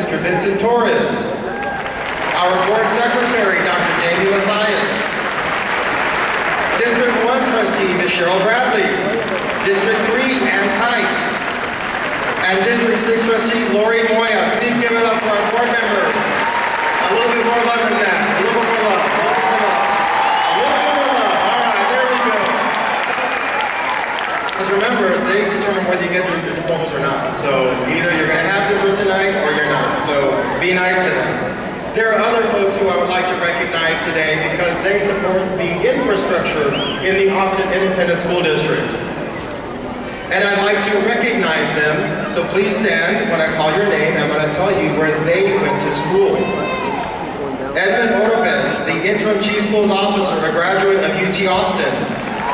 Mr. Vincent Torres. Our board secretary, Dr. Jamie Mathias. District 1 trustee, Ms. Cheryl Bradley. District 3, Ann Tyke. And District 6 trustee, Lori Moya. Please give it up for our board members. A little bit more love than that. A little bit more love. A little bit more love. A little bit more love. All right, there we go. Because remember, they determine whether you get your diplomas or not. So either you're going to have this one tonight or you're not. So be nice to them. There are other folks who I would like to recognize today because they support the infrastructure in the Austin Independent School District. And I'd like to recognize them, so please stand when I call your name. I'm going to tell you where they went to school. Edmund Oropez, the Interim Chief Schools Officer, a graduate of UT Austin.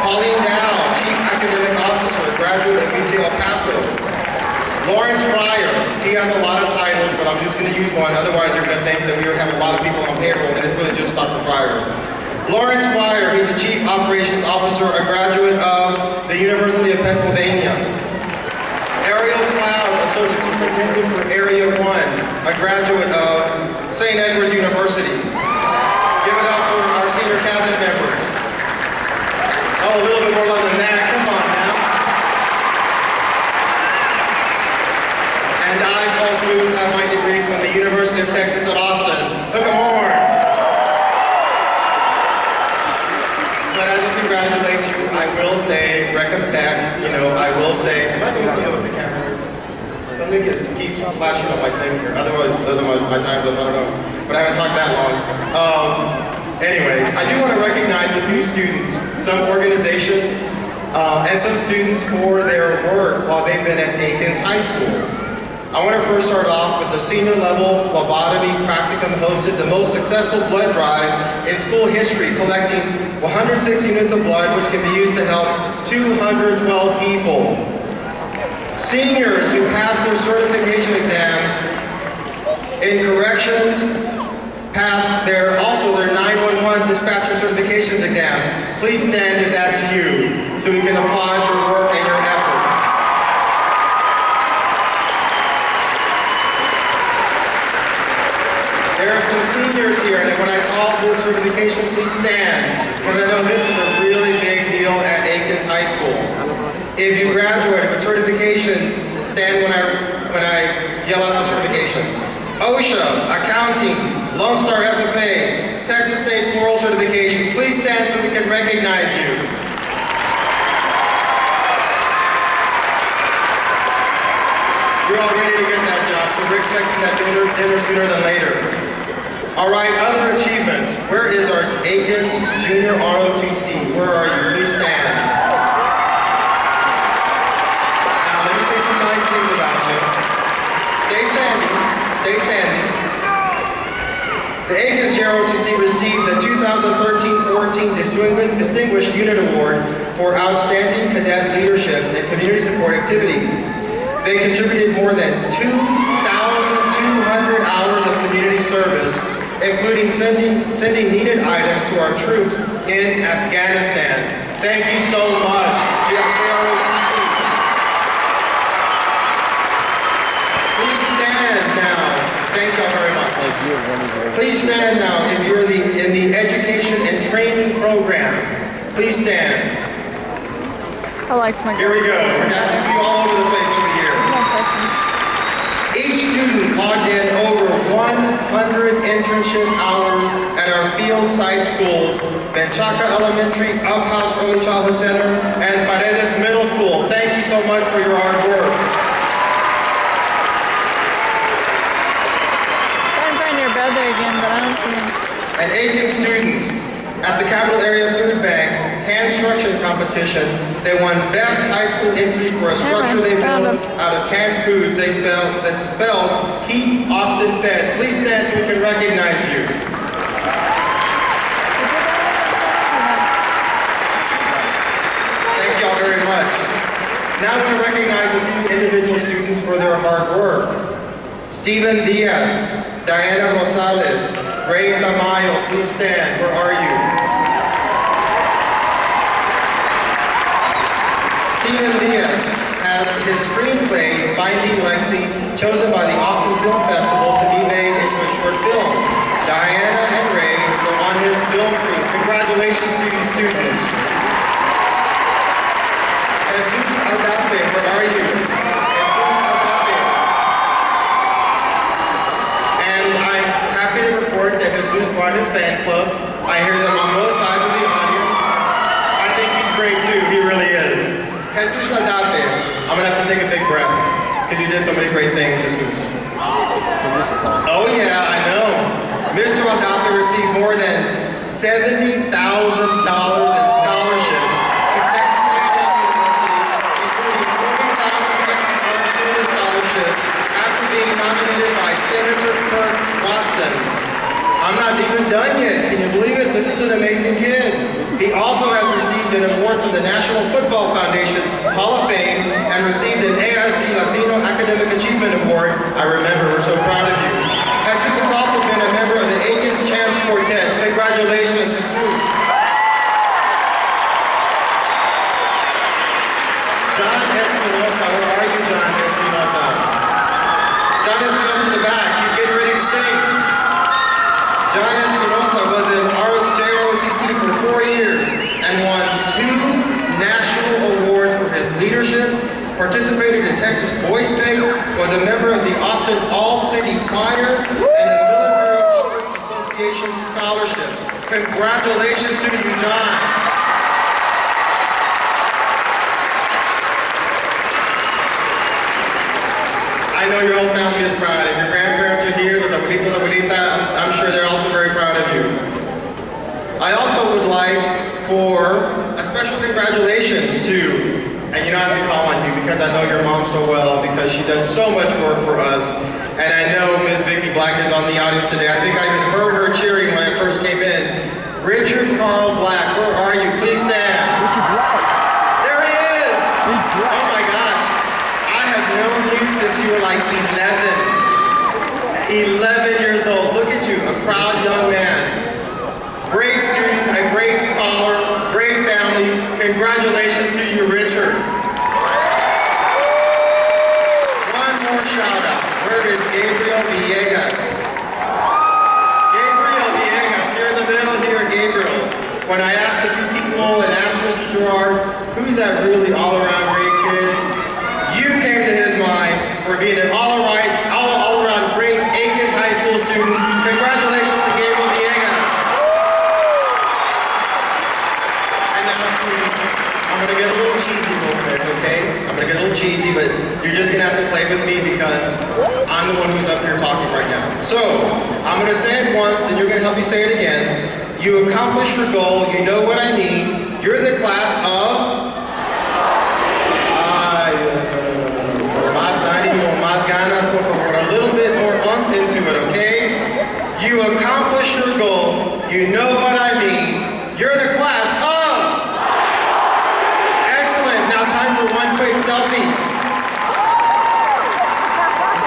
Pauline Dow, Chief Academic Officer, a graduate of UT El Paso. Lawrence Fryer, he has a lot of titles, but I'm just going to use one, otherwise you're going to think that we have a lot of people on payroll, and it's really just Dr. Fryer. Lawrence Fryer, he's a Chief Operations Officer, a graduate of the University of Pennsylvania. Ariel Cloud, Associate Superintendent for Area 1, a graduate of St. Edward's University. Give it up for our senior cabinet members. Oh, a little bit more love than that, come on now. And I, Paul Cruz, have my degrees from the University of Texas at Austin. Hook 'em horn. But as I congratulate you, I will say, Recom Tech, I will say, am I doing something with the camera? Something keeps flashing up my thing here. Otherwise my time's up, I don't know. But I haven't talked that long. Anyway, I do want to recognize a few students, some organizations, and some students for their work while they've been at Aikens High School. I want to first start off with the senior level phlebotomy practicum hosted the most successful blood drive in school history, collecting 106 units of blood, which can be used to help 212 people. Seniors who passed their certification exams in corrections passed also their 911 dispatcher certifications exams. Please stand if that's you, so we can applaud your work and your efforts. There are some seniors here, and when I call this certification, please stand, because I know this is a really big deal at Aikens High School. If you graduated with certifications, stand when I yell out the certification. OSHA, accounting, Lone Star FFA, Texas State Floral certifications, please stand so we can recognize you. You're all ready to get that job, so we're expecting that dinner sooner than later. All right, other achievements. Where is our Aikens Junior ROTC? Where are you? Please stand. Now, let me say some nice things about you. Stay standing. Stay standing. The Aikens ROTC received the 2013-14 Distinguished Unit Award for Outstanding Cadet Leadership and Community Support Activities. They contributed more than 2,200 hours of community service, including sending needed items to our troops in Afghanistan. Thank you so much, JFK. Please stand now. Thank you very much. Please stand now if you're in the education and training program. Please stand. I liked my. Here we go. We're having you all over the place over here. Each student logged in over 100 internship hours at our field site schools, Menchaca Elementary, Uphouse Early Childhood Center, and Paredes Middle School. Thank you so much for your hard work. Trying to find your brother again, but I don't see him. And Aikens students at the Capital Area Food Bank construction competition, they won best high school entry for a structure they built out of canned foods that spelled Keep Austin Fed. Please stand so we can recognize you. Thank y'all very much. Now to recognize a few individual students for their hard work. Stephen Diaz, Diana Rosales, Ray Tamayo, please stand. Where are you? Stephen Diaz had his screenplay, Finding Lexi, chosen by the Austin Film Festival to be minutes. Jesus Aldape, where are you? Jesus Aldape. And I'm happy to report that Jesus brought his fan club. I hear them on both sides of the audience. I think he's great too, he really is. Jesus Aldape, I'm gonna have to take a big breath because you did so many great things, Jesus. Oh yeah, I know. Mr. Aldape received more than $70,000 in scholarships to Texas A&M University, including 40,000 Texas Army Student Scholarships after being nominated by Senator Kirk Watson. I'm not even done yet. Can you believe it? This is an amazing kid. He also has received an award from the National Football Foundation Hall of Fame and received an ASD Latino Academic Achievement Award. I remember, we're so proud of you. Jesus has also been a member of the Aikens Champs Quartet. Congratulations, Jesus. John Espinosa, where are you, John Espinosa? John Espinosa in the back, he's getting ready to sing. John Espinosa was in JROTC for 4 years and won 2 national awards for his leadership, participated in Texas Boys State, was a member of the Austin All-City Choir, and a Military Officers Association Scholarship. Congratulations to you, John. I know your whole family is proud. If your grandparents are here, los abuelitos, abuelita, I'm sure they're also very proud of you. I also would like for a special congratulations to, and you don't have to call on you because I know your mom so well because she does so much work for us. And I know Miss Vicki Black is on the audience today. I think I even heard her cheering when I first came in. Richard Carl Black, where are you? Please stand. Richard Black. There he is. Oh my gosh. I have known you since you were like 11 years old. Look at you, a proud young man. Great student, a great scholar, great family. Congratulations to you, Richard. One more shout out. Where is Gabriel Villegas? Gabriel Villegas, here in the middle here, Gabriel. When I asked a few people and asked Mr. Gerard, who's that really all-around great kid? You came to his mind for being an all-around great Aikens High School student. Congratulations to Gabriel Villegas. I'm gonna get a little cheesy real quick, okay? I'm gonna get a little cheesy, but you're just gonna have to play with me because I'm the one who's up here talking right now. So, I'm gonna say it once and you're gonna help me say it again. You accomplished your goal, you know what I mean. You're the class of... Más ánimo, más ganas, por favor. A little bit more oomph into it, okay? You accomplished your goal, you know what I mean. You're the class of... Now time for one quick selfie.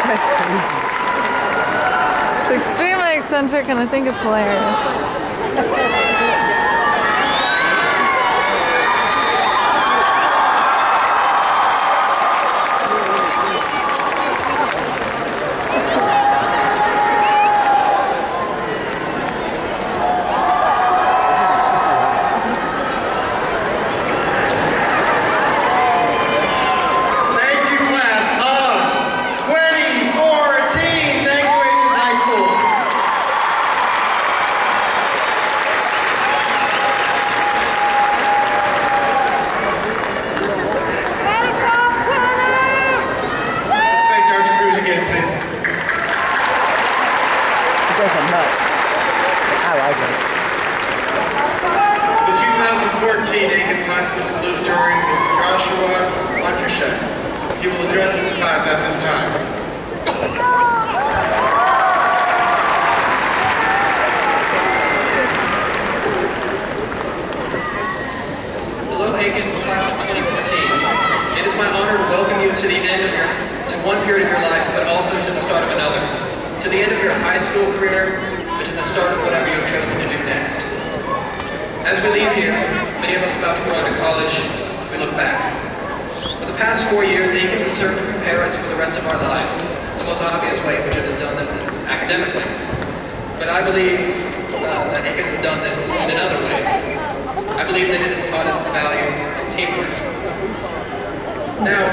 That's crazy. It's extremely eccentric and I think it's hilarious. He will address his class at this time. Hello, Aikens, class of 2014. It is my honor to welcome you to one period of your life, but also to the start of another. To the end of your high school career, but to the start of whatever you have chosen to do next. As we leave here, many of us about to go on to college, we look back. For the past 4 years, Aikens has served to prepare us for the rest of our lives. The most obvious way in which it has done this is academically. But I believe that Aikens has done this in another way. I believe that it has taught us the value of teamwork. Now,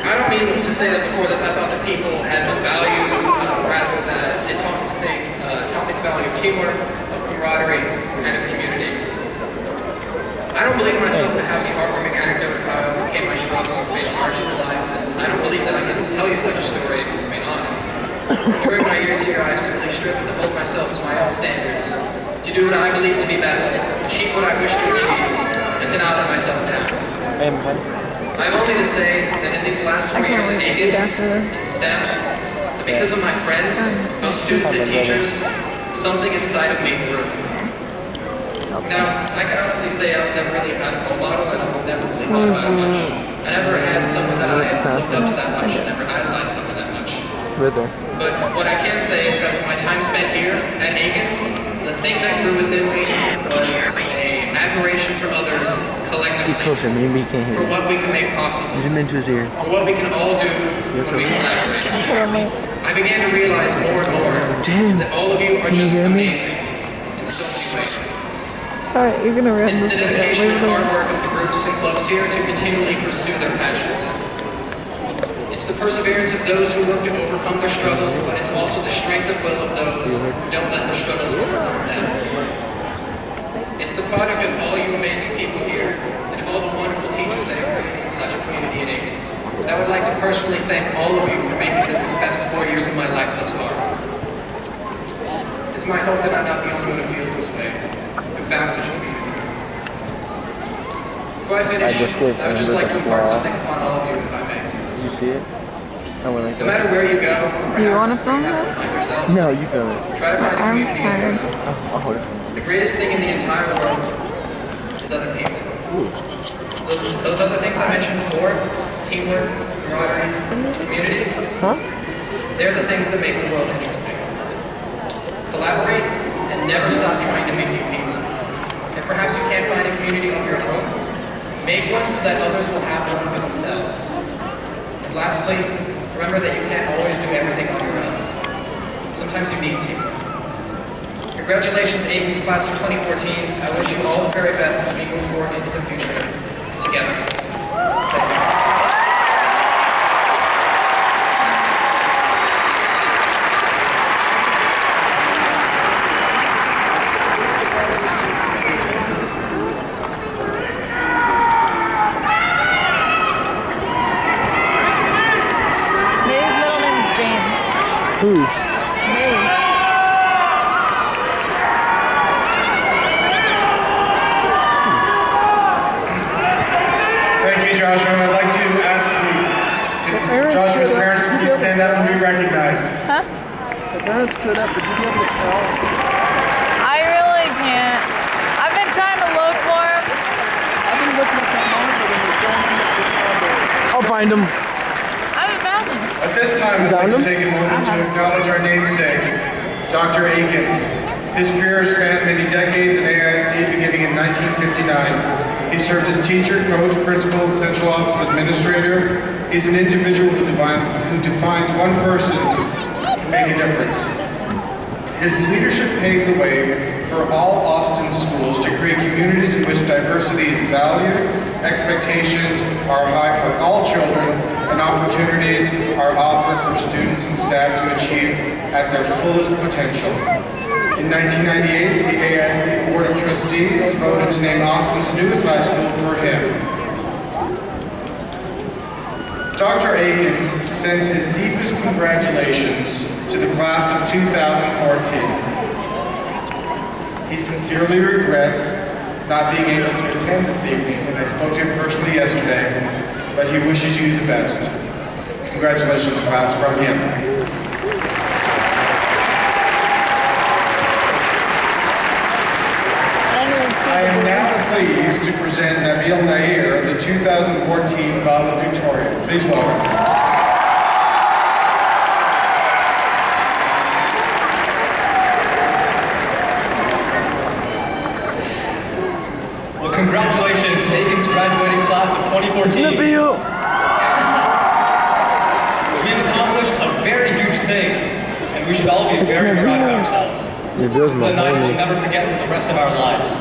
I don't mean to say that before this I thought that people had no value, rather that it taught me the value of teamwork, of camaraderie, and of community. I don't believe myself to have any heartwarming anecdote of how I overcame my struggles and faced hardship in life, and I don't believe that I can tell you such a story, to remain honest. During my years here, I have simply striven to hold myself to my own standards, to do what I believe to be best, achieve what I wish to achieve, and to not let myself down. I have only to say that in these last 4 years at Aikens, in STEM, that because of my friends, both students and teachers, something inside of me grew. Now, I can honestly say I've never really had a role model, and I've never really thought about it much. I never had someone that I looked up to that much, and never idolized someone that much. But what I can say is that with my time spent here at Aikens, the thing that grew within me was an admiration for others collectively, for what we can make possible, for what we can all do when we collaborate. I began to realize more and more that all of you are just amazing in so many ways. Alright, you're gonna run It's this the video. dedication and hard work of the groups and clubs here to continually pursue their passions. It's the perseverance of those who work to overcome their struggles, but it's also the strength of will of those who don't let their struggles overcome them. It's the product of all you amazing people here and of all the wonderful teachers that have created such a community in Aikens. And I would like to personally thank all of you for making this the best 4 years of my life thus far. It's my hope that I'm not the only one who feels this way. Found such a community. Before I finish, I would just like to impart something upon all of you, if I may. Did you see it? I went like No matter where you go, Do you want to film this? find yourself, No, you film it. try to find a I'm community in tired. your own. I'll hold it. The greatest thing in the entire world is other people. Those other things I mentioned before, teamwork, camaraderie, community, they're the things that make the world interesting. Collaborate and never stop trying to meet new people. If perhaps you can't find a community of your own, make one so that others will have one for themselves. And lastly, remember that you can't always do everything on your own. Sometimes you need to. Congratulations, Aikens Class of 2014. I wish you all the very best as we move forward into the future together. Thank you. May's middle name is James. Who's? May's. Thank you, Joshua. I'd like to ask Joshua's parents to please stand up and be recognized. Huh? The parents stood up, but did you be able to tell? I really can't. I've been trying to look for him. I've been looking at that monitor and they're showing me this number. I'll find him. I haven't found him. At this time, I'd like to take a moment to acknowledge our namesake, Dr. Aikens. His career spanned many decades in AISD, beginning in 1959. He served as teacher, coach, principal, central office administrator. He's an individual who defines one person can make a difference. His leadership paved the way for all Austin schools to create communities in which diversity is valued, expectations are high for all children, and opportunities are offered for students and staff to achieve at their fullest potential. In 1998, the AISD Board of Trustees voted to name Austin's newest high school for him. Dr. Aikens sends his deepest congratulations to the class of 2014. He sincerely regrets not being able to attend this evening, and I spoke to him personally yesterday, but he wishes you the best. Congratulations, class, from him. I am now pleased to present Nabil Nair, the 2014 valedictorian. Please welcome. Well, congratulations, Aikens graduating class of 2014. Nabil! We've accomplished a very huge thing, and we should all be very proud of ourselves. This is a night we'll never forget for the rest of our lives.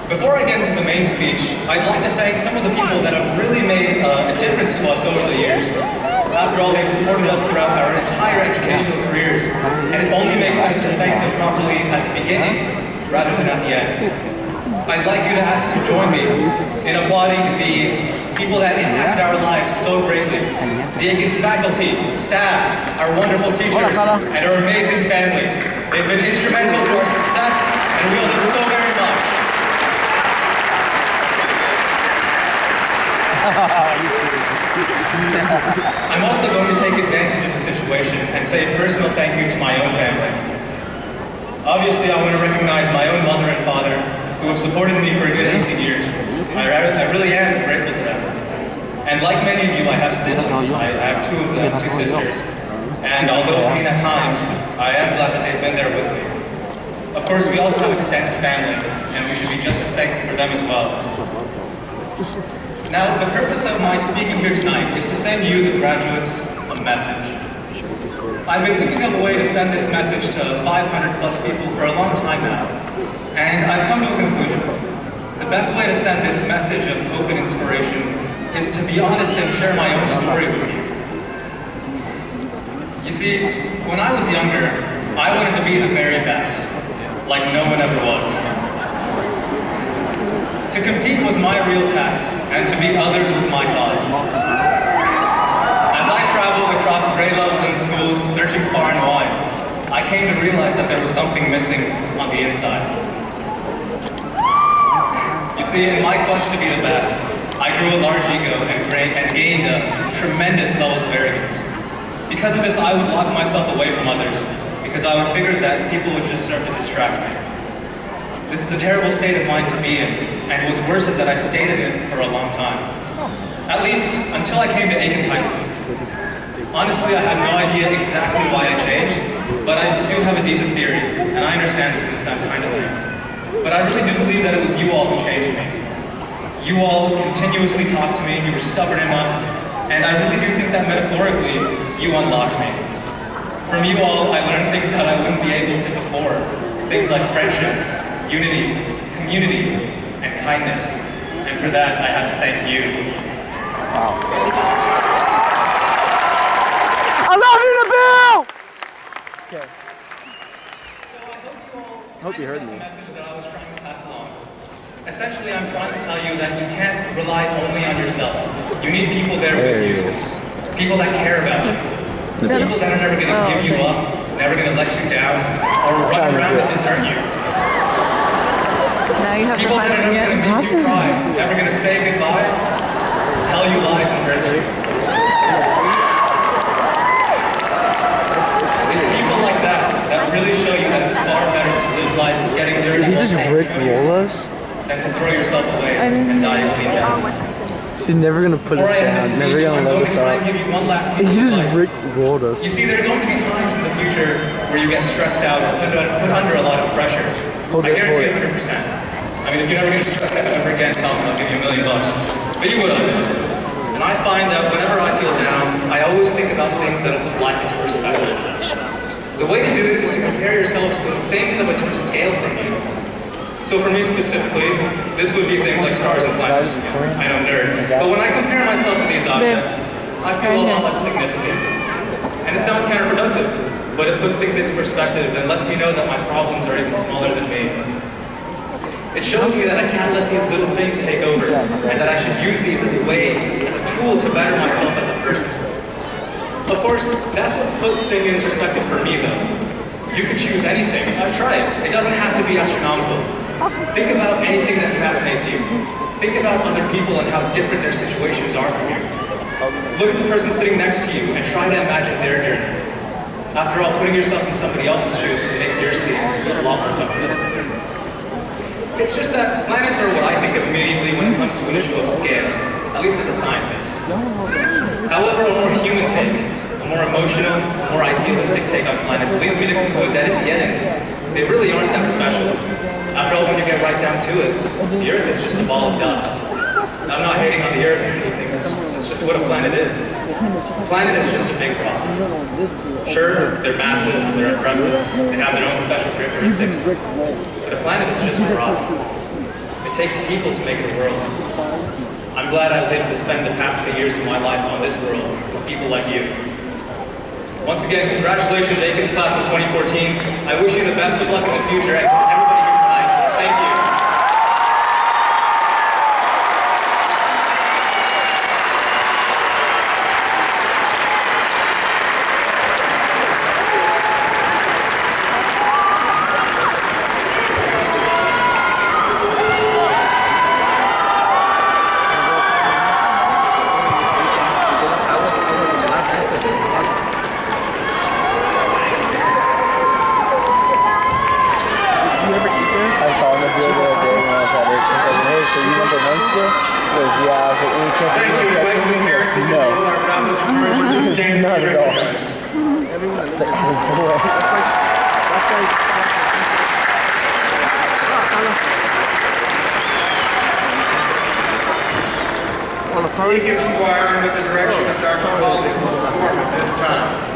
Before I get into the main speech, I'd like to thank some of the people that have really made a difference to us over the years. After all, they've supported us throughout our entire educational careers, and it only makes sense to thank them properly at the beginning rather than at the end. I'd like you to ask to join me in applauding the people that impacted our lives so greatly. The Aikens faculty, staff, our wonderful teachers, and our amazing families. They've been instrumental to our success, and we owe them so very much. I'm also going to take advantage of the situation and say a personal thank you to my own family. Obviously, I want to recognize my own mother and father, who have supported me for a good 18 years. I really am grateful to them. And like many of you, I have siblings. I have two of them, two sisters. And although pain at times, I am glad that they've been there with me. Of course, we also have extended family, and we should be just as thankful for them as well. Now, the purpose of my speaking here tonight is to send you, the graduates, a message. I've been thinking of a way to send this message to 500 plus people for a long time now, and I've come to a conclusion. The best way to send this message of hope and inspiration is to be honest and share my own story with you. You see, when I was younger, I wanted to be the very best, like no one ever was. To compete was my real test, and to beat others was my cause. As I traveled across grade levels in schools searching far and wide, I came to realize that there was something missing on the inside. You see, in my quest to be the best, I grew a large ego and gained tremendous levels of arrogance. Because of this, I would lock myself away from others, because I would figure that people would just start to distract me. This is a terrible state of mind to be in, and what's worse is that I stayed in it for a long time. At least, until I came to Aikens High School. Honestly, I have no idea exactly why I changed, but I do have a decent theory, and I understand this can sound kind of lame. But I really do believe that it was you all who changed me. You all continuously talked to me, you were stubborn enough, and I really do think that metaphorically, you unlocked me. From you all, I learned things that I wouldn't be able to before. Things like friendship, unity, community, and kindness. And for that, I have to thank you. I love you, Nabil! Okay. So I hope you all Hope you heard got me. the message that I was trying to pass along. Essentially, I'm trying to tell you that you can't rely only on yourself. You need people there with you. People that care about you. People that are never going to give you up, never going to let you down, or run around and desert you. Now you have to People that are finally never get going to make you cry, never going to say goodbye, tell you lies and hurt you. It's people like that really show you that it's far better to live life getting dirty Did he just and Rick shooting roll yourself us? than to throw yourself away and die a clean death. She's never gonna put us Before I end down, this never speech, gonna I'm let going to us try and out. give you one last He piece of just advice. Rick rolled us. You see, there are going to be times in the future where you get stressed out or put under a lot of pressure. I guarantee you 100%. I mean, if you're never going to stress out ever again, tell me I'll give you $1 million. But you will. And I find that whenever I feel down, I always think about things that put life into perspective. The way to do this is to compare yourselves with things of a different scale from you. So for me specifically, this would be things like stars and planets. I know, nerd. But when I compare myself to these objects, I feel a lot less significant. And it sounds counterproductive, but it puts things into perspective and lets me know that my problems are even smaller than me. It shows me that I can't let these little things take over, and that I should use these as a way, as a tool to better myself as a person. Of course, that's what's put things in perspective for me though. You can choose anything. Try it. It doesn't have to be astronomical. Think about anything that fascinates you. Think about other people and how different their situations are from you. Look at the person sitting next to you and try to imagine their journey. After all, putting yourself in somebody else's shoes can make your scene a lot more comfortable. It's just that planets are what I think of immediately when it comes to an issue of scale, at least as a scientist. However, a more human take, a more emotional, more idealistic take on planets leads me to conclude that in the end, they really aren't that special. After all, when you get right down to it, the Earth is just a ball of dust. I'm not hating on the Earth or anything, that's just what a planet is. A planet is just a big rock. Sure, they're massive, they're impressive, they have their own special characteristics, but a planet is just a rock. It takes people to make the world. I'm glad I was able to spend the past few years of my life on this world with people like you. Once again, congratulations, Aikens class of 2014. I wish you the best of luck in the future, and to everybody here tonight, thank you. I saw him the other day when I was at it. He's like, hey, so you number one still? He goes, yeah. I was like, any chance Thank you you to want to catch Lakewood me? He parents goes, and no. people are about to determine to stand and Not be at all. recognized. It's like, oh, boy. Aikens Choir, under the direction of Dr. Polly, will perform at this time.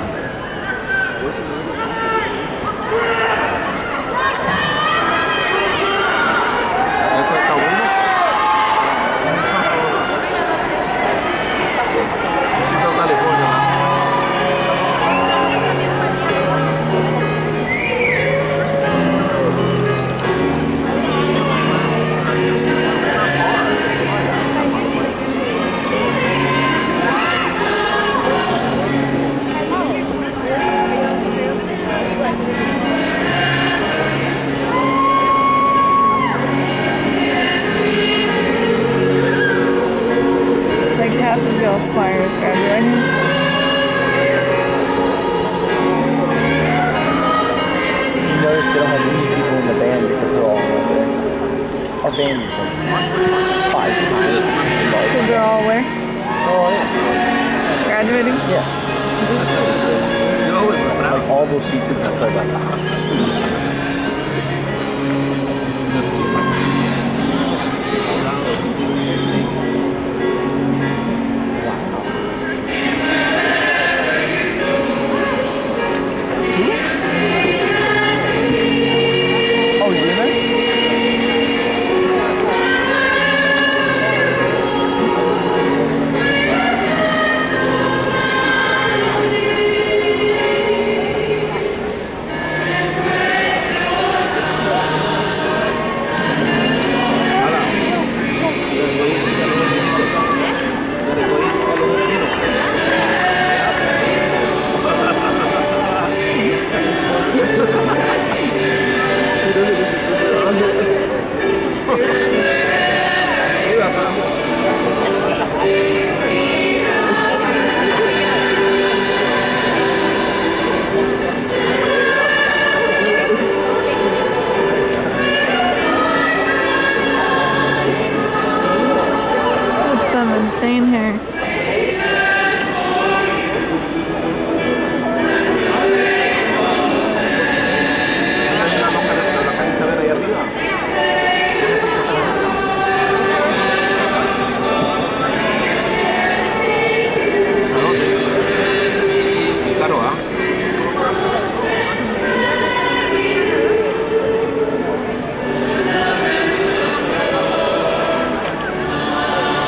Like half of y'all's choir is graduating. You notice they don't have any people in the band because they're all right there. Our band is like 5 times. Because they're all where? Oh, yeah. Graduating? Yeah. Like all those seats would be filled up. Oh, is he in there? That's some insane hair.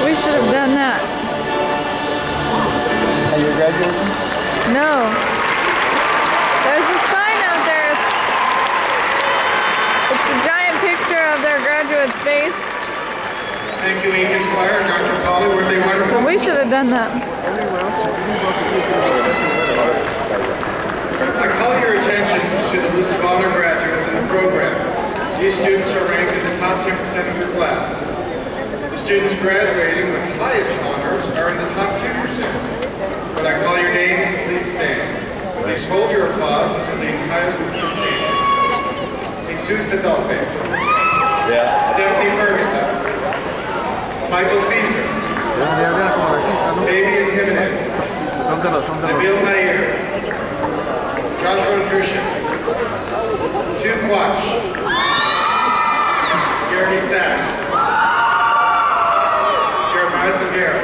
We should have done that. At your graduation? No. There's a sign out there. It's a giant picture of their graduate's face. Thank you, Aikens Choir, Dr. Polly, were they wonderful? We should have done that. I call your attention to the list of honor graduates in the program. These students are ranked in the top 10% of their class. The students graduating with highest honors are in the top 2%. When I call your names, please stand. Please hold your applause until the entire group is standing. Jesus Adolphe. Stephanie Ferguson. Michael Fieser. Fabian Jimenez. Nabil Nair. Joshua Drushin. Tu Quach. Jeremy Sachs. Jeremiah Silguero.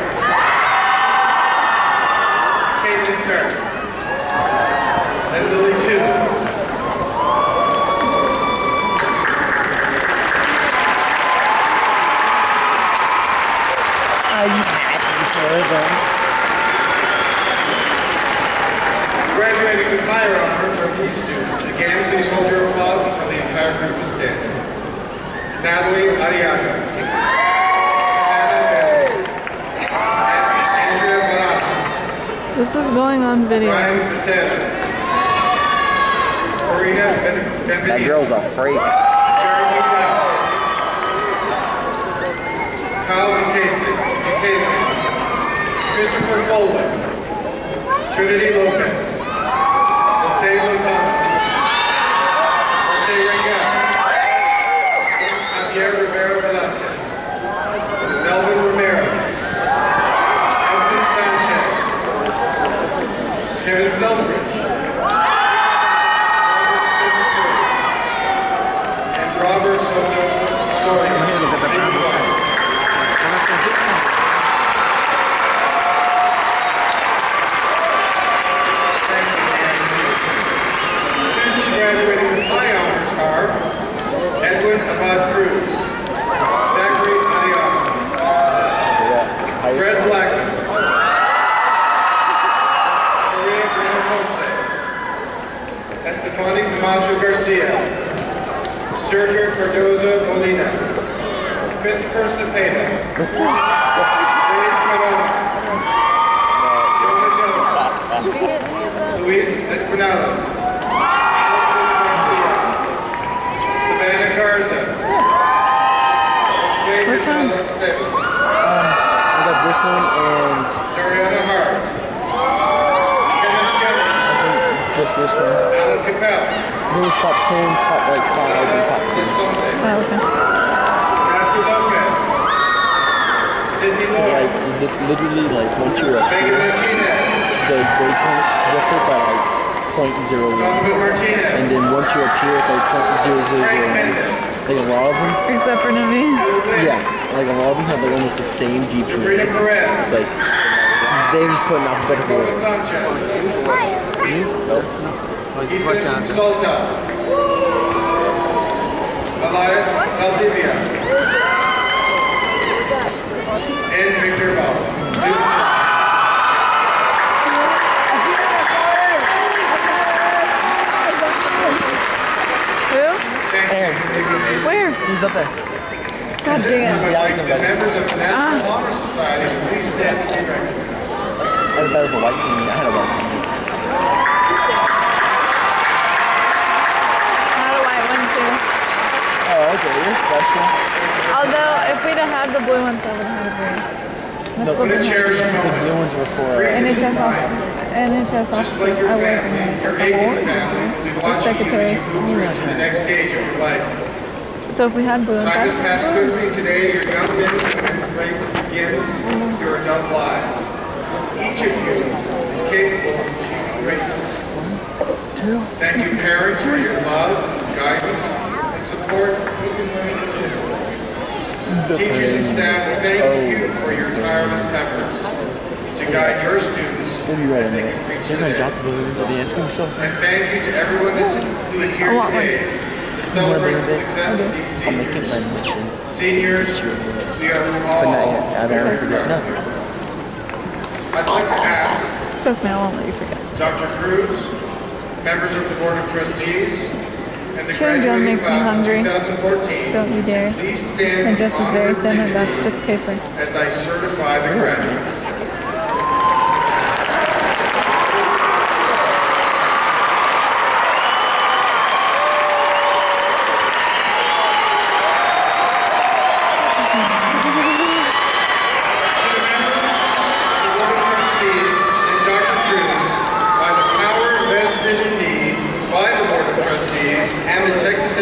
Caitlin Starks. And Lily Tu. higher honors are these students. Again, please hold your applause until the entire group is standing. Natalie Ariaga, Savannah Bell, Andrea Barajas, This is going on video. Ryan Becerra, Marina That Benvenido, girl's a freak. Jeremy Krause, Kyle Duquesne, Christopher Foley, Trinity Lopez, Jose Lozano, Jose Rangel, Javier Rivera Velasquez, Melvin Romero, Evelyn Sanchez, Kevin Selfridge, Robert Smith III, and Robert Soto Soria. Please apply. Thank you, Nancy. Students graduating with high honors are Edwin Abad Cruz, Zachary Ariana, Fred Blackman, Maria Grino Ponce, Estefani Camacho Garcia, Sergio Cardozo Molina, Christopher Cepeda, Luis Corona, Jonah Jones, Luis Espinales, Allison Garcia, Savannah Garza, Josue Gonzalez Aceves, I got this one and Dariana Hart, Kenneth Jennings, just this one. Alan Capel, Those top 10, top like 5, and top Ana 10. Lesonde, Oh, okay. Matthew Lopez, Sydney Like, Lloyd, literally, like, once you're up Megan here, Martinez, the grade points differ by like 0.01. Donovan And Martinez, then once you're up here, it's like Frank 0.0009. Mendez, Like a lot of them, Except for Naveen. Will Lynn, yeah, like a lot of them have like almost the same Sabrina GPA. It's Perez, like, they're just putting alphabetical Nicola order. Sanchez, Nope. Ethan Solta, Elias Valdivia, and Victor Val. Please applause. Who? Thank you. Take a seat. Where? Who's up there? God This dang time it. I'd like the members of the National Honor Society to please stand and be recognized. I had a better white team. I had a white team. Not a white one too. Oh, okay, you're special. Although, if we'd have had the blue ones, I would have had a green. No, What a cherished the moment. new ones were for. NHS officer. NHS Just officer. like your I was family, your Aikens family, we the watch you secretary. as you move through to the next stage of your life. So if we had blue ones, Time has I passed quickly today. Your young men are ready to begin your adult lives. Each of you is capable of achieving greatness. Thank you, parents, for your love, guidance, and support. Teachers and staff, thank you for your tireless efforts to guide your students We'll be right as in they there. can reach They're gonna today. drop the balloons at the end. It's gonna be so fun. And thank you to everyone who is here I want one. today to celebrate the success of these I'll make it seniors. my mission. Seniors, we are But not all. yet. I'll never forget. No. I'd like to ask trust me, I won't let you forget. Dr. Cruz, members of the Board of Trustees, and the Chewing gum graduating makes me class of hungry. 2014, Don't you dare. please stand My with dress is honor very and thin and that's dignity just paper. as I certify the graduates.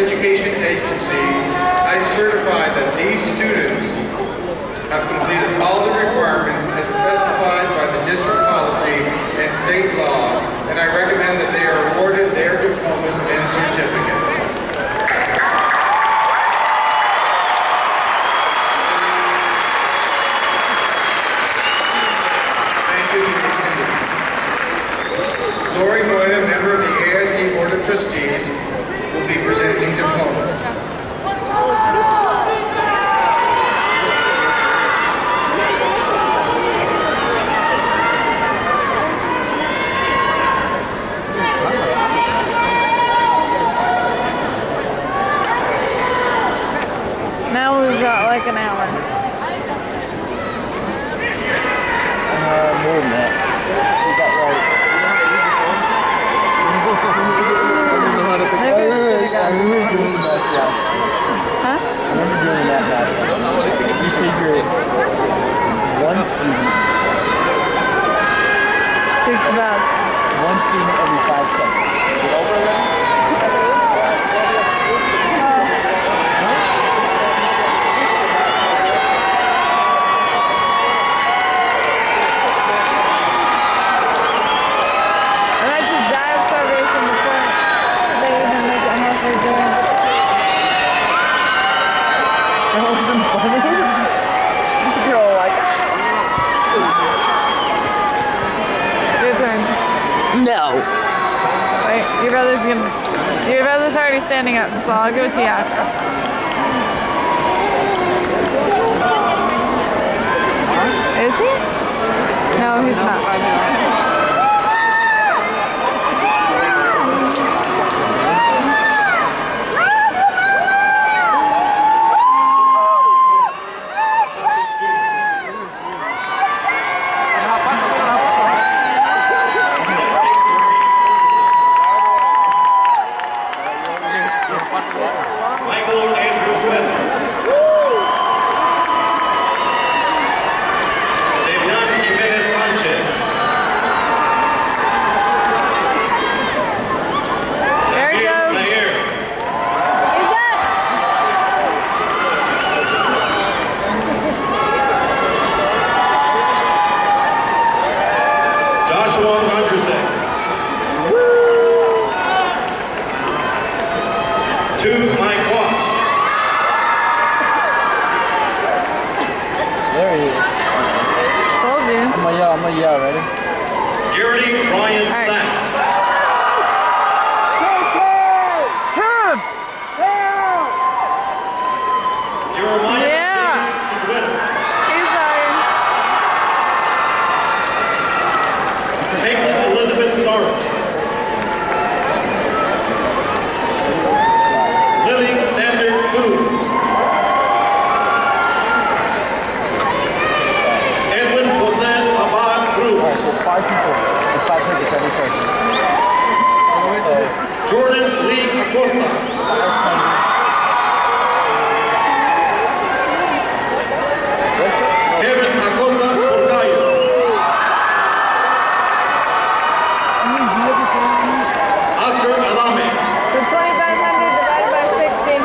Education Agency, I certify that these students have completed all the requirements as specified by the district policy and state law, and I recommend that they are awarded their diplomas and certificates. Thank you. Lori Moya, member of the AIC Board of Trustees, will be presenting diplomas. Your brother's already standing up, so I'll give it to you after. Is he? No, he's not. Michael Andrew Messer. Devian Jimenez Sanchez. There he David goes. Nair. He's up. Joshua Andrusek. To Mike Walsh. There he is. Told you. I'm gonna yell, ready? Garrity Ryan right. Sachs. Turn! Jeremiah Yeah. James Sudweta. He's sorry. Caitlin Elizabeth Starks. Lily Lander Toon. Edwin Hossein Abad Cruz. Alright, so it's 5 people. It's 5 tickets every person. Jordan Lee Acosta. Kevin Acosta Porcayo. Oscar Adame. So 2,500 divided by 60.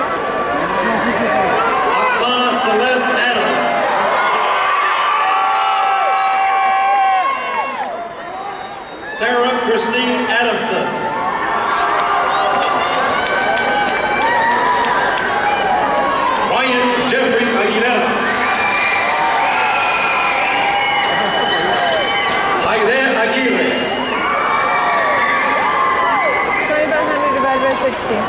Oksana Celeste Adams. Sarah Christine Adamson. Ryan Jeffrey Aguilera. Jaide Aguirre. 2,500 divided by 60.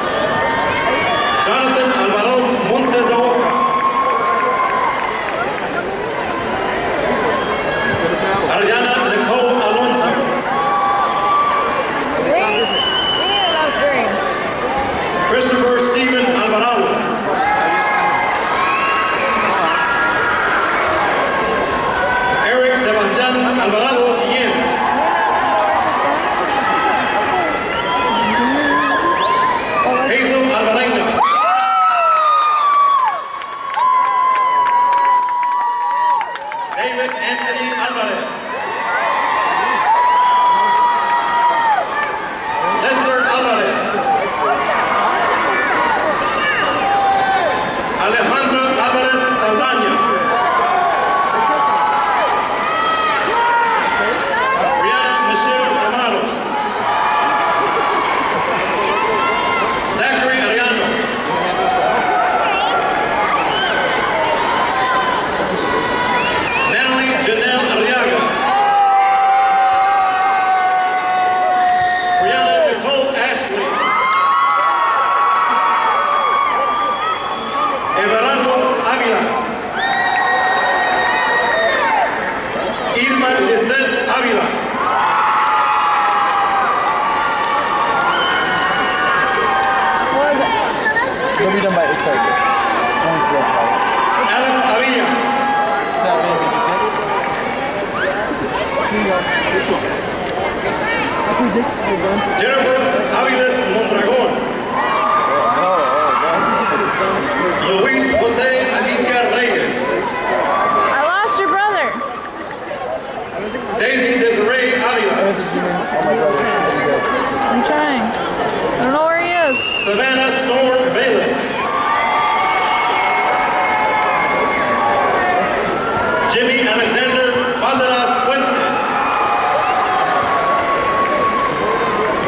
Jonathan Alvaro Montes de Oca. Ariana Nicole Alonso. Green? We need enough green. Christopher Stephen Alvarado. Eric Sebastian Alvarado Guillen. Jesus Alvarenga. David Anthony Alvarez. Lester Alvarez. Alejandro Alvarez Saldaña. Brianna Michelle Amaro. Zachary Ariano. Natalie Janelle Arriaga. Brianna Nicole Ashley. Everardo Ávila. Irma Lisette Ávila. What was it? It'll be done by 8:30. Only 4 o'clock. Alex Avilla. 7:56. Jennifer Aviles Mondragón. Luis José Alicia Reyes. I lost your brother. Daisy Desiree Avila. Oh my brother. There you go. I'm trying. I don't know where he is. Savannah Storm Bailey. Jimmy Alexander Valderas Puente.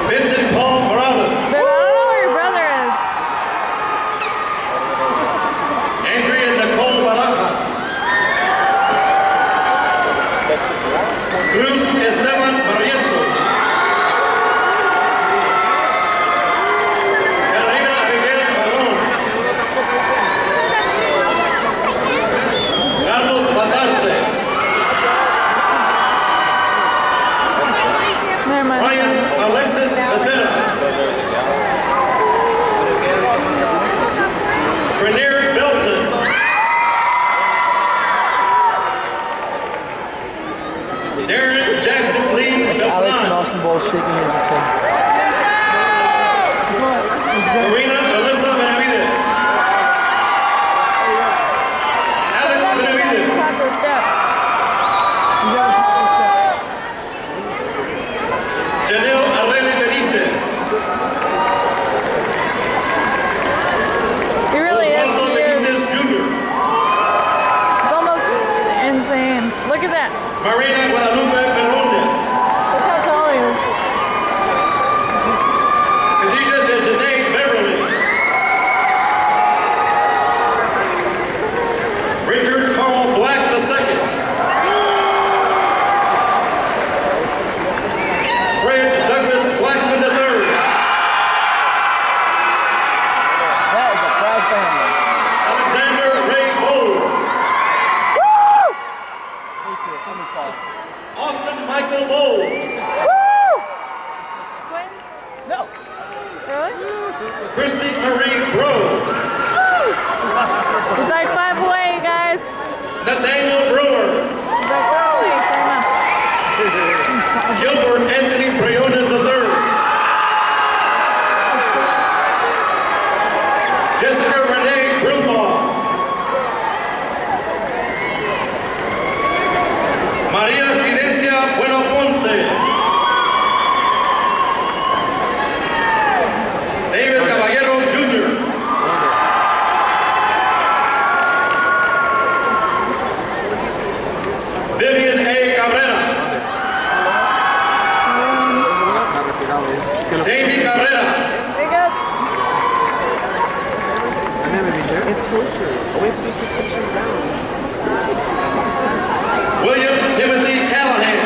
Vincent Paul Morales. Marina Guadalupe Perones. Look how tall he is. Khadijah Dejanay Beverly. Richard Carl Black II. Fred Douglas Blackman III. That is a proud family. Alexander Ray Bowles. Me too. Give me some. Austin Michael Bowles. Twins? No. Really? Christy Marie Bro. He's like 5 away, guys. Nathaniel Brewer. He's like, where are we? Gilbert Anthony Briones III. Jessica Renee Brumbaugh. Maria Fidencia Bueno Ponce. David Caballero Jr. Vivian A. Cabrera. Davey Cabrera. Very good. It's closer. Oh, we have to be 6 inches down. William Timothy Callahan.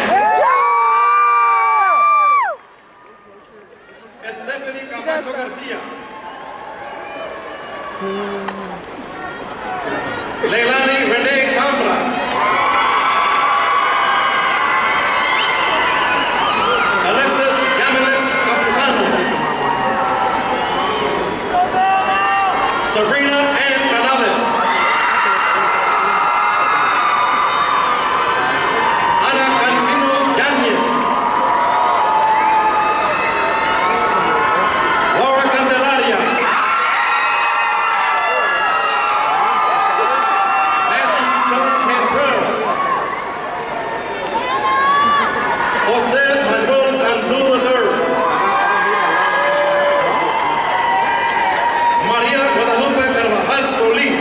Stephanie Camacho Garcia. Leilani Renee Cambra. Alexis Yamilex Campuzano. Sabrina Ann Canales. Ana Cancino Yanez. Laura Candelaria. Matthew John Cantrell. Jose Manuel Andul III. Maria Guadalupe Carvajal Solís.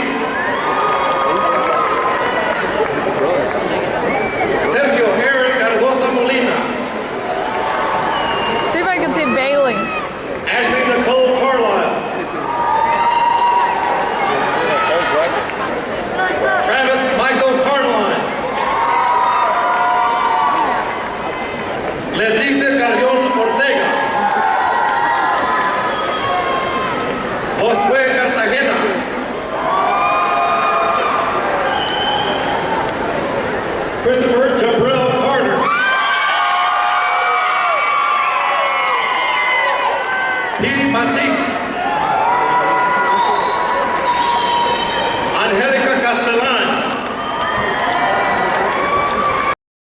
Sergio Aaron Cardosa Molina. See if I can see Bailey. Ashley Nicole Carlisle. Travis Michael Carline. Leticia Carrión Ortega. Josué Cartagena. Christopher Jabril Carter. Petey Matisse.